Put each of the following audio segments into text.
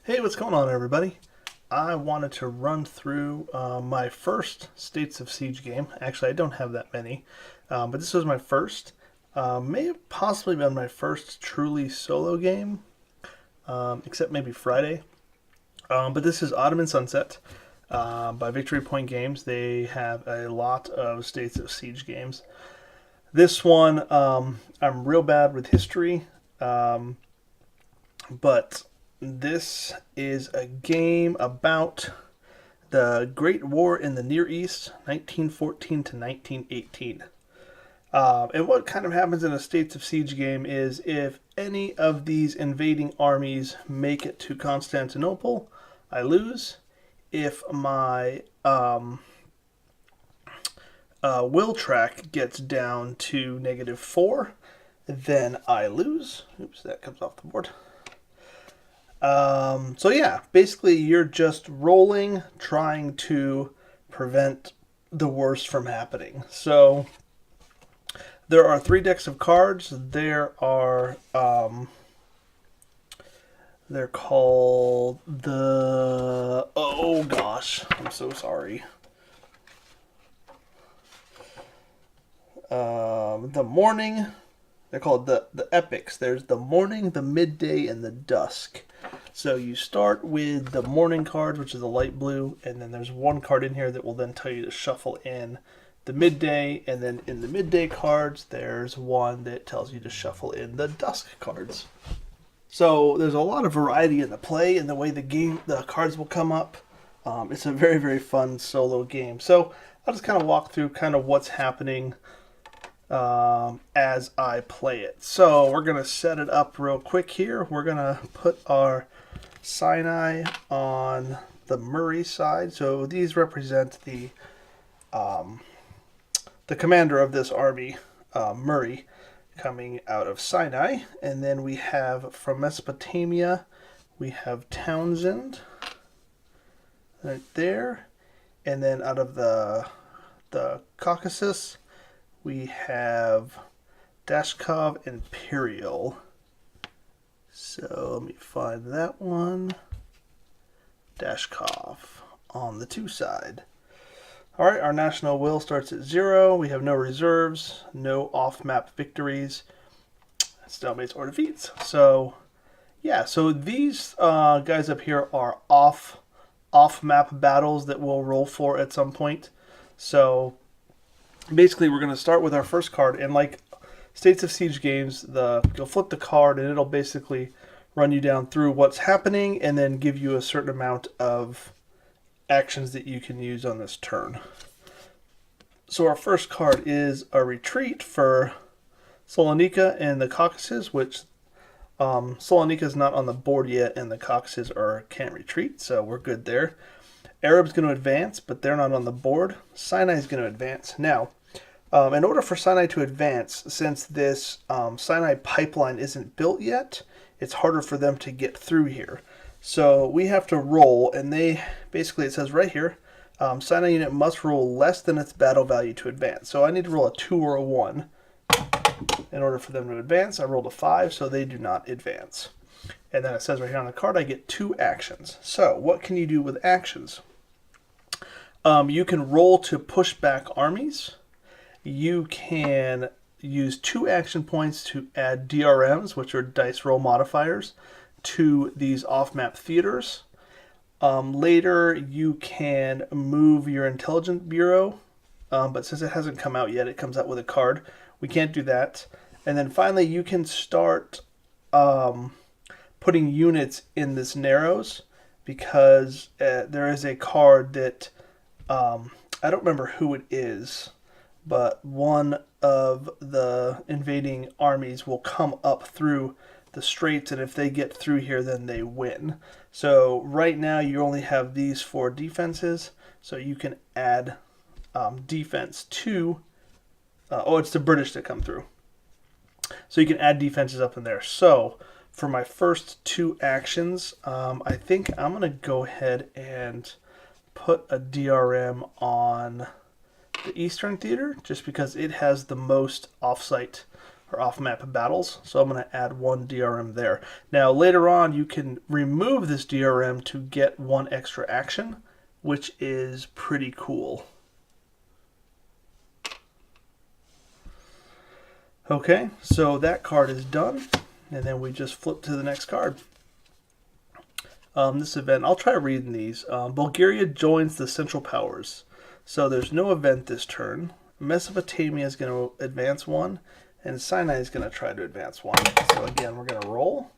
Hey, what's going on, everybody? I wanted to run through my first States of Siege game. Actually, I don't have that many, but this was my first. May have possibly been my first truly solo game, except maybe Friday. But this is Ottoman Sunset by Victory Point Games. They have a lot of States of Siege games. This one, I'm real bad with history, but this is a game about the Great War in the Near East, 1914 to 1918. And what kind of happens in a States of Siege game is if any of these invading armies make it to Constantinople, I lose. If my will track gets down to -4, then I lose. Oops, that comes off the board. So yeah, basically you're just rolling, trying to prevent the worst from happening. So there are 3 decks of cards. There are they're called the oh gosh, I'm so sorry. The morning. They're called the epics. There's the morning, the midday, and the dusk. So you start with the morning card, which is a light blue, and then there's one card in here that will then tell you to shuffle in the midday, and then in the midday cards, there's one that tells you to shuffle in the dusk cards. So there's a lot of variety in the play and the way the cards will come up. It's a very, very fun solo game. So I'll just kind of walk through kind of what's happening as I play it. So we're going to set it up real quick here. We're going to put our Sinai on the Murray side. So these represent the commander of this army, Murray, coming out of Sinai. And then we have from Mesopotamia, we have Townsend right there. And then out of the Caucasus, we have Dashkov Imperial. So let me find that one. Dashkov on the 2 side. Alright, our national will starts at 0. We have no reserves, no off-map victories, stalemates or defeats. So, yeah, so these guys up here are off-map battles that we'll roll for at some point. So basically, we're going to start with our first card, and like States of Siege games, you'll flip the card, and it'll basically run you down through what's happening, and then give you a certain amount of actions that you can use on this turn. So our first card is a retreat for Salonika and the Caucasus, which Salonika is not on the board yet, and the Caucasus can't retreat, so we're good there. Arab's going to advance, but they're not on the board. Sinai is going to advance. Now, in order for Sinai to advance, since this Sinai pipeline isn't built yet, it's harder for them to get through here. So we have to roll, and basically it says right here, Sinai unit must roll less than its battle value to advance. So I need to roll a 2 or a 1 in order for them to advance. I rolled a 5, so they do not advance. And then it says right here on the card, I get 2 actions. So what can you do with actions? You can roll to push back armies. You can use 2 action points to add DRMs, which are dice roll modifiers, to these off-map theaters. Later, you can move your intelligence bureau, but since it hasn't come out yet, it comes out with a card. We can't do that. And then finally, you can start putting units in this Narrows, because there is a card that I don't remember who it is, but one of the invading armies will come up through the straits, and if they get through here, then they win. So right now you only have these 4 defenses, so you can add defense to it's the British that come through, so you can add defenses up in there. So for my first 2 actions, I think I'm going to go ahead and put a DRM on the Eastern Theater, just because it has the most offsite or off-map battles. So I'm going to add 1 DRM there. Now later on you can remove this DRM to get 1 extra action, which is pretty cool. Okay, so that card is done, and then we just flip to the next card. This event, I'll try reading these. Bulgaria joins the Central Powers. So there's no event this turn. Mesopotamia is going to advance 1, and Sinai is going to try to advance 1. So again, we're going to roll.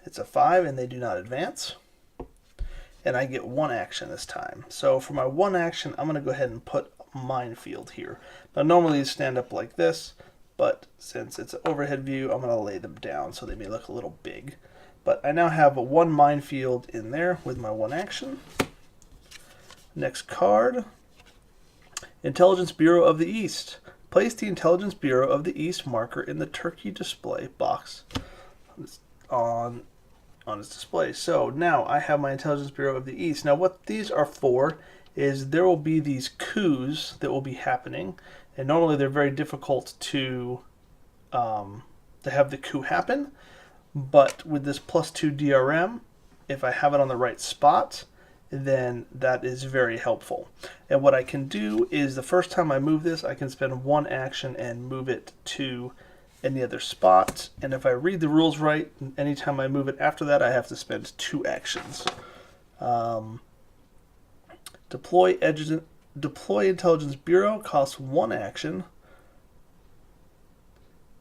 It's a 5, and they do not advance. And I get 1 action this time. So for my 1 action, I'm going to go ahead and put a minefield here. Now normally you stand up like this, but since it's an overhead view, I'm going to lay them down so they may look a little big. But I now have a 1 minefield in there with my 1 action. Next card, Intelligence Bureau of the East. Place the Intelligence Bureau of the East marker in the Turkey display box on its display. So now I have my Intelligence Bureau of the East. Now what these are for is there will be these coups that will be happening, and normally they're very difficult to have the coup happen. But with this +2 DRM, if I have it on the right spot, then that is very helpful. And what I can do is the first time I move this, I can spend 1 action and move it to any other spot. And if I read the rules right, anytime I move it after that, I have to spend 2 actions. Deploy Intelligence Bureau costs 1 action.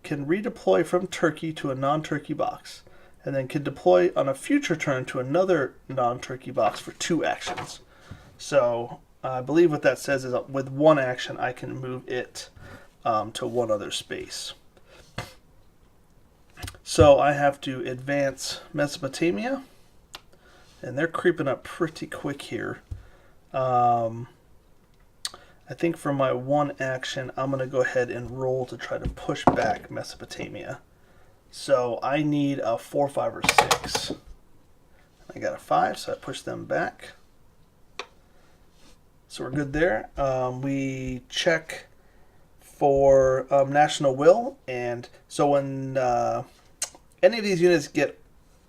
Can redeploy from Turkey to a non-Turkey box, and then can deploy on a future turn to another non-Turkey box for 2 actions. So I believe what that says is with 1 action I can move it to 1 other space. So I have to advance Mesopotamia, and they're creeping up pretty quick here. I think for my 1 action, I'm going to go ahead and roll to try to push back Mesopotamia. So I need a 4, 5, or 6. I got a 5, so I push them back. So we're good there. We check for national will, and so when any of these units get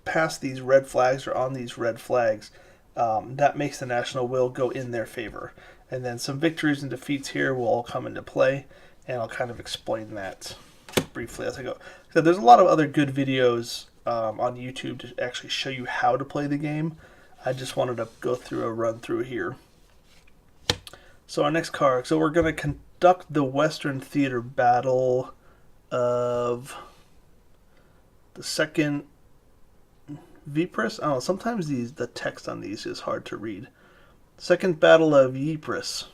past these red flags or on these red flags, that makes the national will go in their favor. And then some victories and defeats here will all come into play, and I'll kind of explain that briefly as I go. So there's a lot of other good videos on YouTube to actually show you how to play the game. I just wanted to go through a run through here. So our next card, so we're going to conduct the Western Theater Battle of the Second Ypres. I don't know, sometimes the text on these is hard to read. Second Battle of Ypres.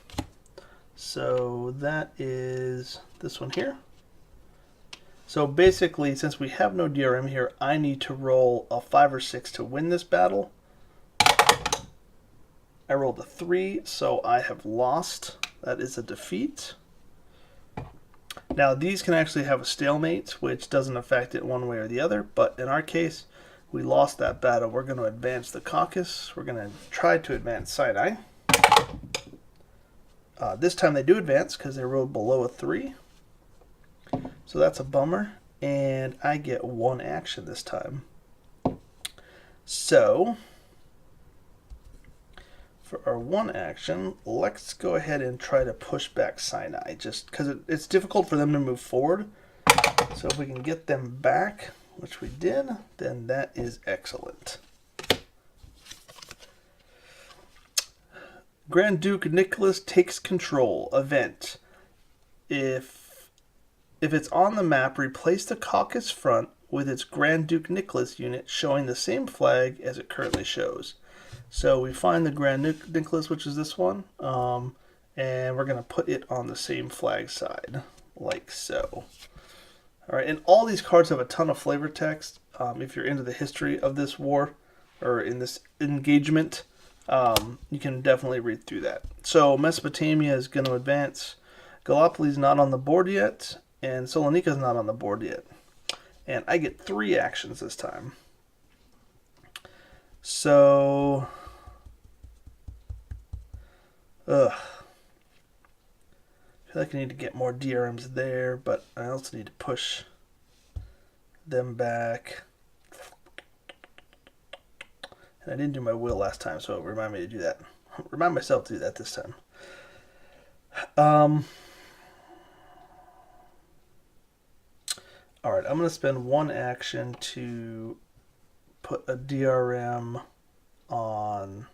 So that is this one here. So basically, since we have no DRM here, I need to roll a 5 or 6 to win this battle. I rolled a 3, so I have lost. That is a defeat. Now these can actually have a stalemate, which doesn't affect it one way or the other, but in our case, we lost that battle. We're going to advance the Caucasus. We're going to try to advance Sinai. This time they do advance because they rolled below a 3. So that's a bummer. And I get 1 action this time. So for our 1 action, let's go ahead and try to push back Sinai, just because it's difficult for them to move forward. So if we can get them back, which we did, then that is excellent. Grand Duke Nicholas takes control. Event. If it's on the map, replace the Caucasus front with its Grand Duke Nicholas unit showing the same flag as it currently shows. So we find the Grand Duke Nicholas, which is this one, and we're going to put it on the same flag side, like so. All right, and all these cards have a ton of flavor text. If you're into the history of this war, or in this engagement, you can definitely read through that. So Mesopotamia is going to advance. Gallipoli is not on the board yet, and Salonika is not on the board yet. And I get 3 actions this time. So, I feel like I need to get more DRMs there, but I also need to push them back. And I didn't do my will last time, so remind me to do that. Remind myself to do that this time. Alright, I'm going to spend one action to put a DRM on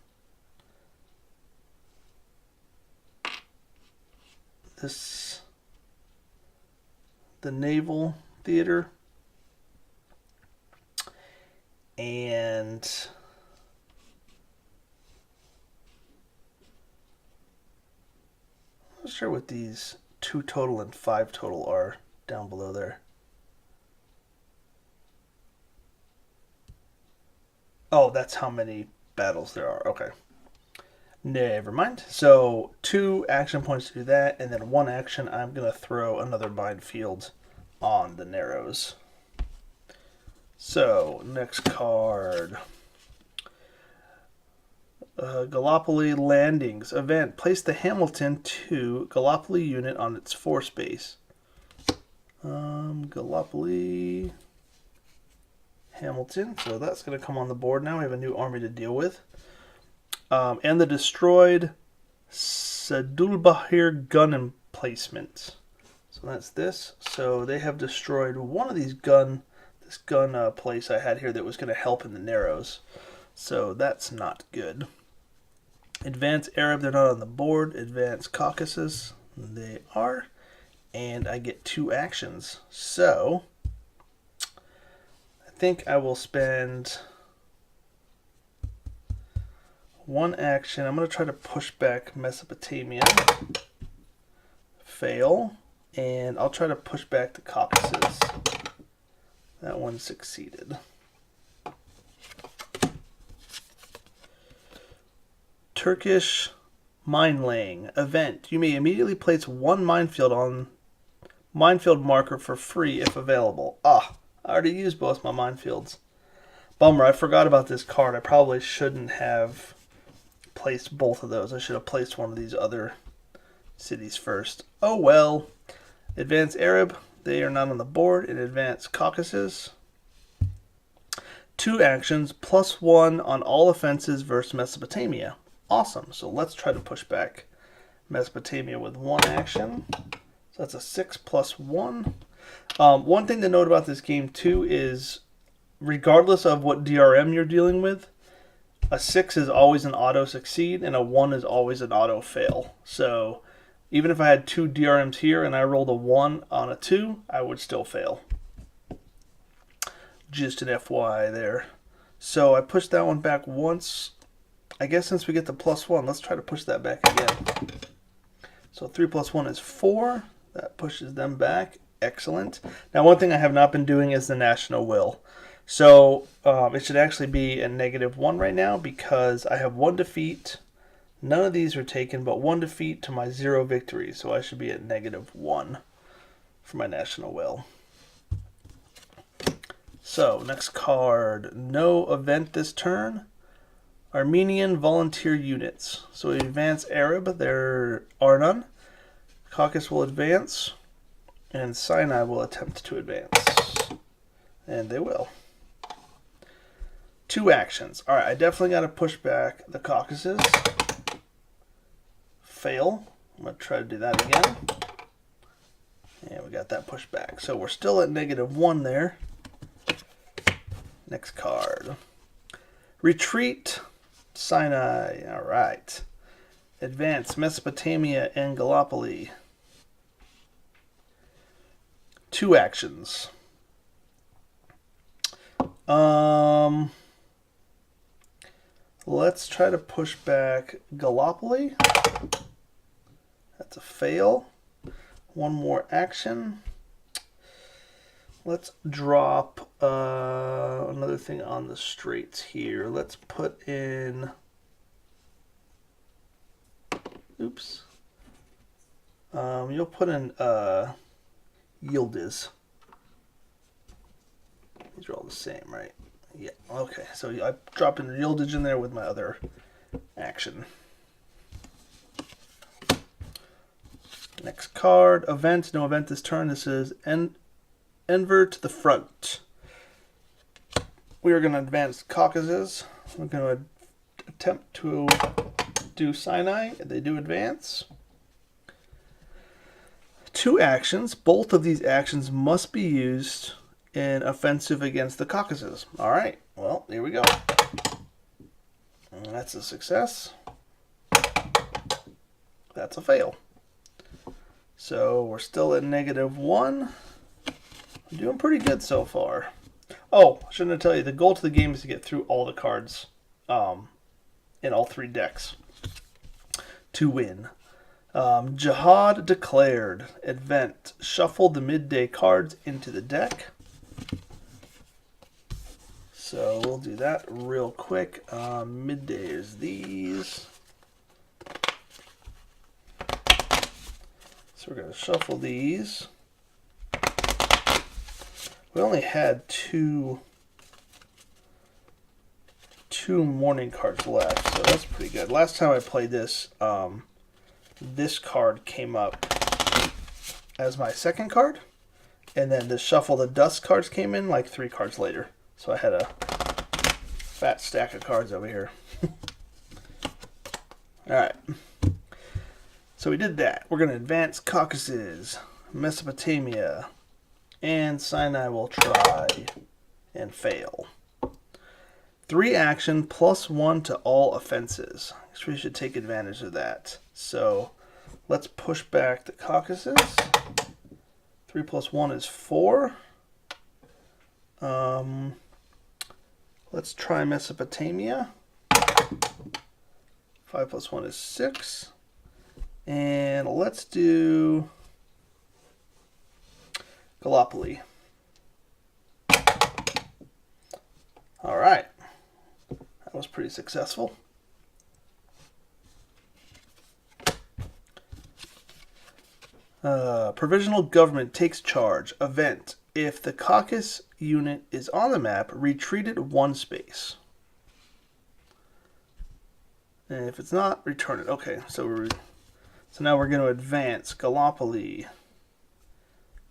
this, the Naval Theater, and I'm not sure what these 2 total and 5 total are down below there. Oh, that's how many battles there are. Okay. Never mind. So 2 action points to do that, and then 1 action I'm going to throw another minefield on the Narrows. So, next card. Gallipoli Landings. Event. Place the Hamilton 2 Gallipoli unit on its force base. Gallipoli... Hamilton, so that's going to come on the board now. We have a new army to deal with. And the destroyed Sadulbahir gun emplacement. So that's this. So they have destroyed one of these gun place I had here that was going to help in the Narrows. So that's not good. Advance Arab, they're not on the board. Advance Caucasus, they are. And I get 2 actions. So I think I will spend 1 action. I'm going to try to push back Mesopotamia. Fail. And I'll try to push back the Caucasus. That one succeeded. Turkish mine laying event. You may immediately place 1 minefield on minefield marker for free if available. Ah, I already used both my minefields. Bummer, I forgot about this card. I probably shouldn't have placed both of those. I should have placed one of these other cities first. Oh well. Advance Arab, they are not on the board. And Advance Caucasus. 2 actions, +1 on all offenses versus Mesopotamia. Awesome. So let's try to push back Mesopotamia with 1 action. So that's a 6 + 1. One thing to note about this game too is, regardless of what DRM you're dealing with, a 6 is always an auto succeed and a 1 is always an auto fail. So even if I had 2 DRMs here and I rolled a 1 on a 2, I would still fail. Just an FYI there. So I pushed that one back once. I guess since we get the +1, let's try to push that back again. So 3 + 1 is 4. That pushes them back. Excellent. Now, one thing I have not been doing is the national will. So it should actually be a -1 right now because I have 1 defeat. None of these are taken, but 1 defeat to my 0 victory. So I should be at -1 for my national will. So next card. No event this turn. Armenian volunteer units. So we advance Arab. There are none. Caucasus will advance. And Sinai will attempt to advance. And they will. 2 actions. Alright, I definitely got to push back the Caucasus. Fail. I'm going to try to do that again. And we got that pushed back. So we're still at -1 there. Next card. Retreat Sinai. Alright. Advance Mesopotamia and Gallipoli. 2 actions. Let's try to push back Gallipoli. That's a fail. 1 more action. Let's drop another thing on the straits here. Let's put in... Oops. You'll put in Yildiz. These are all the same, right? Yeah, okay. So I dropped in Yildiz in there with my other action. Next card, event. No event this turn. This is Enver to the front. we are going to advance Caucasus. We're going to attempt to do Sinai. They do advance. 2 actions. Both of these actions must be used in offensive against the Caucasus. All right. Well, here we go. And that's a success. That's a fail. So we're still at -1. I'm doing pretty good so far. Oh, I shouldn't tell you, the goal to the game is to get through all the cards in all 3 decks to win. Jihad declared. Event. Shuffle the midday cards into the deck. So we'll do that real quick. Midday is these. So we're going to shuffle these. We only had two morning cards left, so that's pretty good. Last time I played this, this card came up as my second card, and then the Shuffle the Dust cards came in like 3 cards later. So I had a fat stack of cards over here. Alright. So we did that. We're going to advance Caucasus, Mesopotamia, and Sinai will try and fail. 3 action +1 to all offenses. So we should take advantage of that. So let's push back the Caucasus. 3 + 1 is 4. Let's try Mesopotamia. 5 + 1 is 6. And let's do Gallipoli. All right. That was pretty successful. Provisional government takes charge. Event. If the Caucasus unit is on the map, retreat it 1 space. And if it's not, return it. Okay, so now we're going to advance Gallipoli.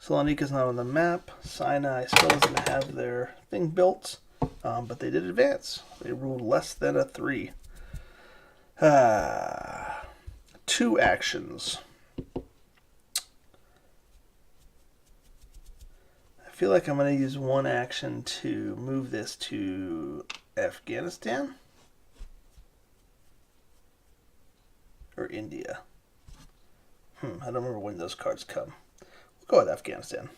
Salonika's not on the map. Sinai still doesn't have their thing built, but they did advance. They ruled less than a 3. 2 actions. I feel like I'm going to use 1 action to move this to Afghanistan or India. I don't remember when those cards come. We'll go with Afghanistan.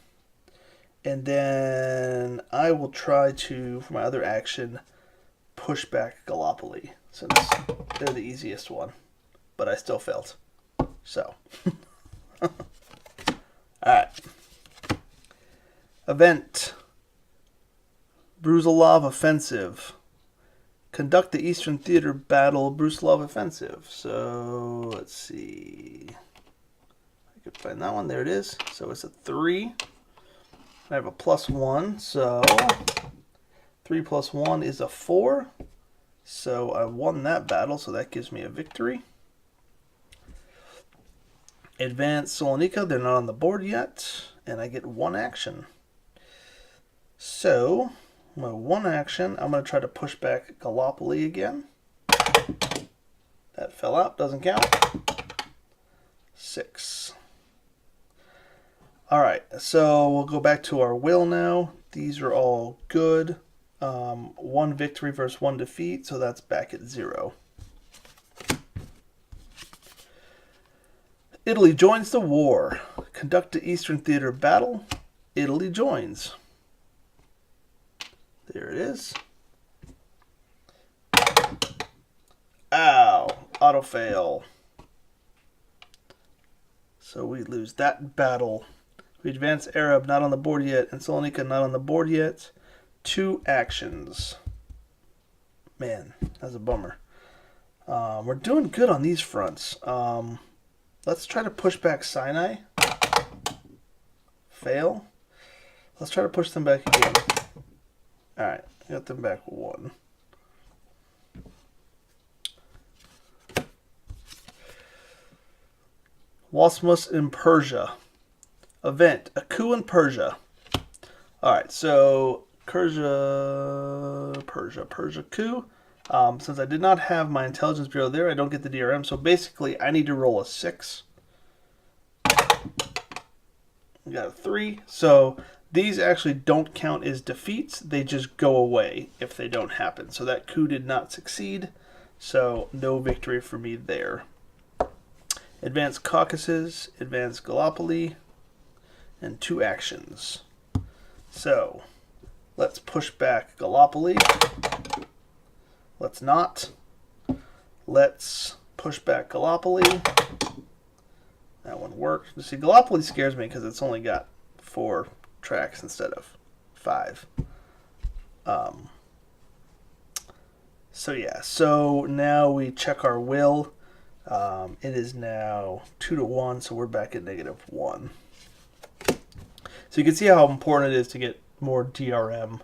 And then I will try to, for my other action, push back Gallipoli, since they're the easiest one. But I still failed. So. Alright. Event. Brusilov offensive. Conduct the Eastern Theater battle Brusilov offensive. So, let's see. I could find that one. There it is. So it's a 3. I have a +1. So 3 + 1 is a 4. So I won that battle. So that gives me a victory. Advance Salonika. They're not on the board yet. And I get 1 action. So, my 1 action, I'm going to try to push back Gallipoli again. That fell out, doesn't count. 6. Alright, so we'll go back to our will now. These are all good. 1 victory versus 1 defeat, so that's back at 0. Italy joins the war. Conduct the Eastern Theater battle. Italy joins. There it is. Ow. Auto fail. So we lose that battle. We advance Arab, not on the board yet, and Salonika not on the board yet. 2 actions. Man, that's a bummer. We're doing good on these fronts. Let's try to push back Sinai. Fail. Let's try to push them back again. Alright, got them back 1. Wasmus in Persia. Event. A coup in Persia. Alright, so Persia coup. Since I did not have my intelligence bureau there, I don't get the DRM. So basically, I need to roll a 6. We got a 3. So these actually don't count as defeats. They just go away if they don't happen. So that coup did not succeed. So no victory for me there. Advanced Caucasus, Advanced Gallipoli, and 2 actions. So let's push back Gallipoli. Let's not. Let's push back Gallipoli. That one worked. You see, Gallipoli scares me because it's only got 4 tracks instead of 5. So yeah, so now we check our will. It is now 2-1, so we're back at -1. So you can see how important it is to get more DRM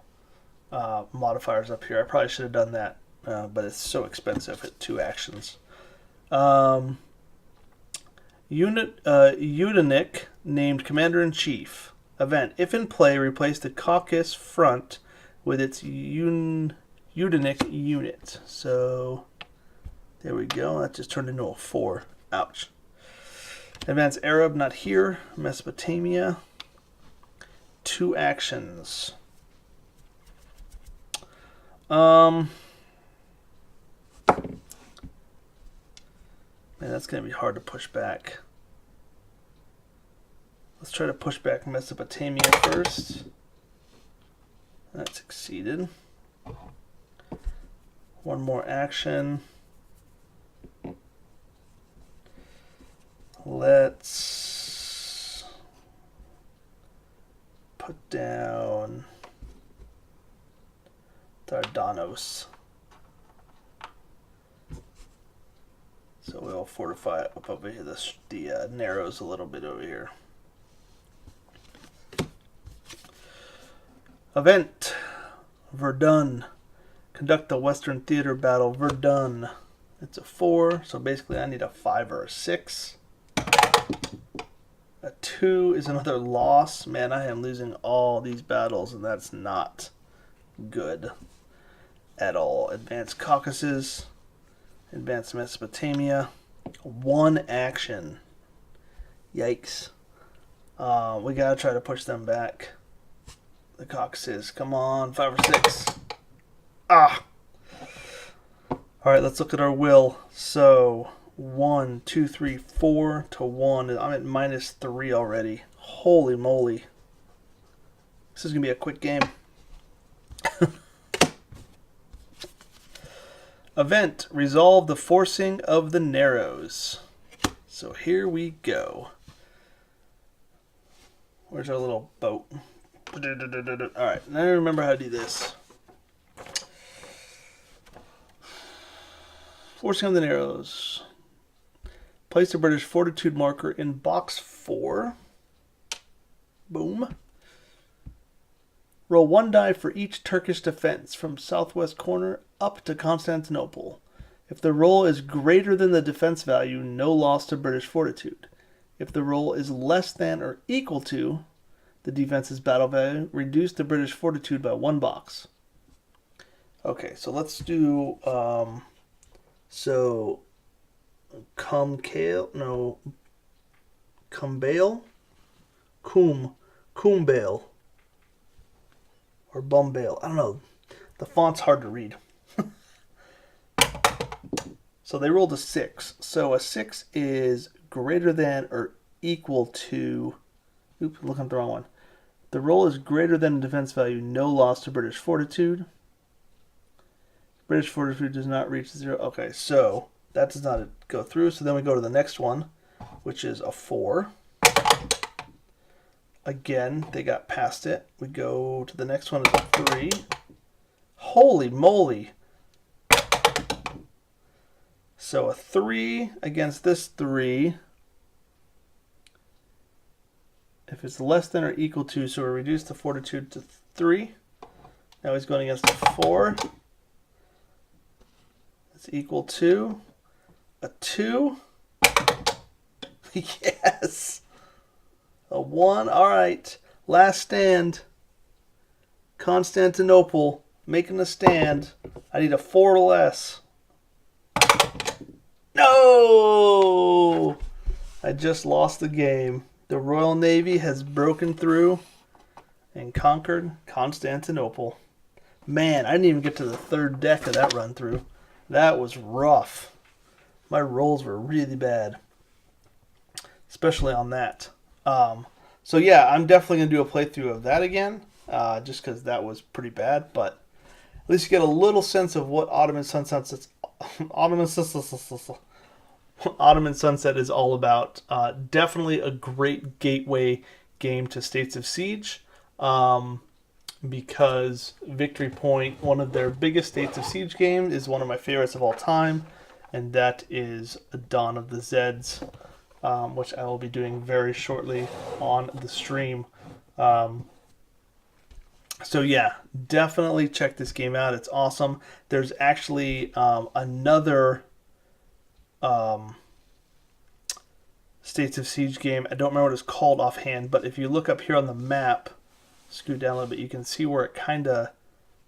modifiers up here. I probably should have done that, but it's so expensive at 2 actions. Udenik named Commander-in-Chief. Event. If in play, replace the Caucasus front with its Udenik unit. So there we go. That just turned into a 4. Ouch. Advanced Arab, not here. Mesopotamia. 2 actions. Man, that's going to be hard to push back. Let's try to push back Mesopotamia first. That succeeded. 1 more action. Let's put down Dardanos. So we'll fortify it up over here, the narrows a little bit over here. Event. Verdun. Conduct the Western Theater Battle. Verdun. It's a 4, so basically I need a 5 or a 6. A 2 is another loss. Man, I am losing all these battles, and that's not good at all. Advanced Caucasus. Advanced Mesopotamia. 1 action. Yikes. We gotta try to push them back. The Caucasus. Come on, 5 or 6. Ah! Alright, let's look at our will. So, 1, 2, 3, 4 to 1. I'm at -3 already. Holy moly. This is going to be a quick game. Event. Resolve the forcing of the Narrows. So here we go. Where's our little boat? Alright, now I remember how to do this. Forcing of the Narrows. Place the British fortitude marker in box 4. Boom. Roll 1 die for each Turkish defense from southwest corner up to Constantinople. If the roll is greater than the defense value, no loss to British fortitude. If the roll is less than or equal to the defense's battle value, reduce the British fortitude by 1 box. Okay, so let's do Cumbale, or Bumbale. I don't know. The font's hard to read. So they rolled a 6. So a 6 is greater than or equal to... Oops, I'm looking at the wrong one. The roll is greater than the defense value. No loss to British fortitude. British fortitude does not reach 0. Okay, so that does not go through. So then we go to the next one, which is a 4. Again, they got past it. We go to the next one, is a 3. Holy moly. So a 3 against this 3. If it's less than or equal to, so we reduce the fortitude to 3. Now he's going against a 4. It's equal to a 2. Yes. A 1. All right. Last stand. Constantinople making a stand. I need a 4 or less. No! I just lost the game. The Royal Navy has broken through and conquered Constantinople. Man, I didn't even get to the 3rd deck of that run through. That was rough. My rolls were really bad, especially on that. So yeah, I'm definitely going to do a playthrough of that again, just because that was pretty bad, but at least you get a little sense of what Ottoman Sunset is all about. Definitely a great gateway game to States of Siege, because Victory Point, one of their biggest States of Siege games, is one of my favorites of all time, and that is Dawn of the Zeds, which I will be doing very shortly on the stream. So yeah, definitely check this game out. It's awesome. There's actually another States of Siege game. I don't remember what it's called offhand, but if you look up here on the map, scoot down a little bit, you can see where it kind of,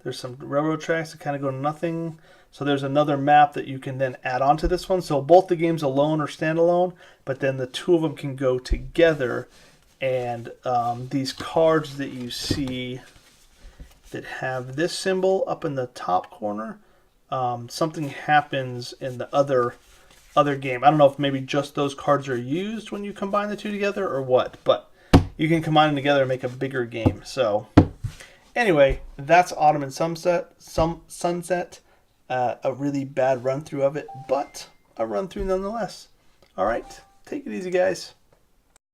there's some railroad tracks that kind of go to nothing. So there's another map that you can then add on to this one. So both the games alone or standalone, but then the two of them can go together. And these cards that you see that have this symbol up in the top corner, something happens in the other game. I don't know if maybe just those cards are used when you combine the two together or what, but you can combine them together and make a bigger game. So anyway, that's Ottoman Sunset. A really bad run through of it, but a run through nonetheless. All right, take it easy, guys.